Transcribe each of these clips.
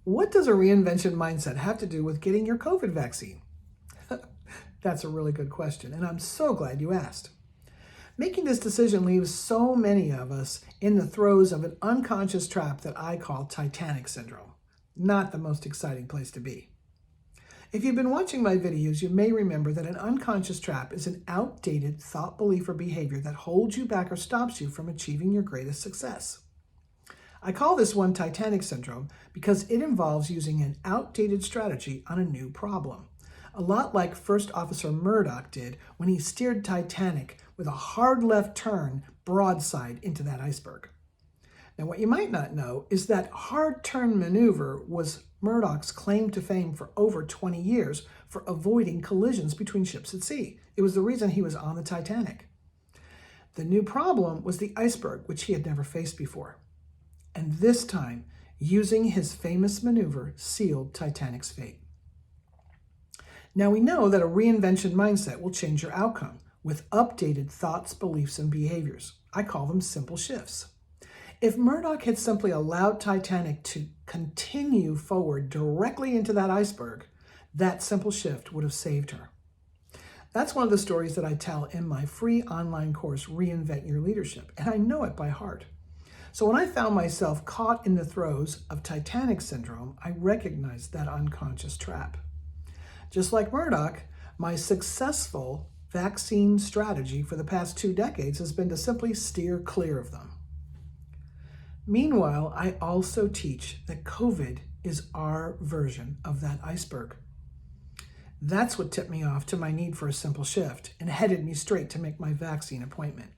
What does a reinvention mindset have to do with getting your COVID vaccine? That's a really good question, and I'm so glad you asked. Making this decision leaves so many of us in the throes of an unconscious trap that I call Titanic syndrome. Not the most exciting place to be. If you've been watching my videos, you may remember that an unconscious trap is an outdated thought, belief, or behavior that holds you back or stops you from achieving your greatest success. I call this one Titanic syndrome because it involves using an outdated strategy on a new problem. A lot like First Officer Murdoch did when he steered Titanic with a hard left turn broadside into that iceberg. Now, what you might not know is that hard turn maneuver was Murdoch's claim to fame for over 20 years for avoiding collisions between ships at sea. It was the reason he was on the Titanic. The new problem was the iceberg, which he had never faced before. And this time, using his famous maneuver sealed Titanic's fate. Now we know that a reinvention mindset will change your outcome with updated thoughts, beliefs, and behaviors. I call them simple shifts. If Murdoch had simply allowed Titanic to continue forward directly into that iceberg, that simple shift would have saved her. That's one of the stories that I tell in my free online course, Reinvent Your Leadership, and I know it by heart. So when I found myself caught in the throes of Titanic syndrome, I recognized that unconscious trap. Just like Murdoch, my successful vaccine strategy for the past 2 decades has been to simply steer clear of them. Meanwhile, I also teach that COVID is our version of that iceberg. That's what tipped me off to my need for a simple shift and headed me straight to make my vaccine appointment.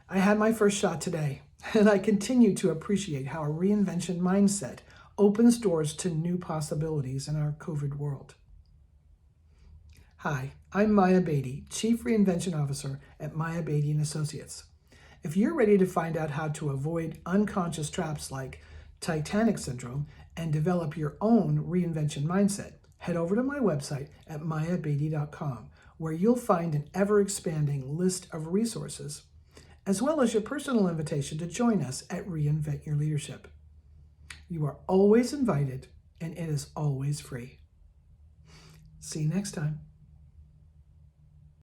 I had my first shot today, and I continue to appreciate how a reinvention mindset opens doors to new possibilities in our COVID world. Hi, I'm Maya Beatty, Chief Reinvention Officer at Maya Beatty & Associates. If you're ready to find out how to avoid unconscious traps like Titanic syndrome and develop your own reinvention mindset, head over to my website at mayabeatty.com, where you'll find an ever-expanding list of resources, as well as your personal invitation to join us at Reinvent Your Leadership. You are always invited, and it is always free. See you next time.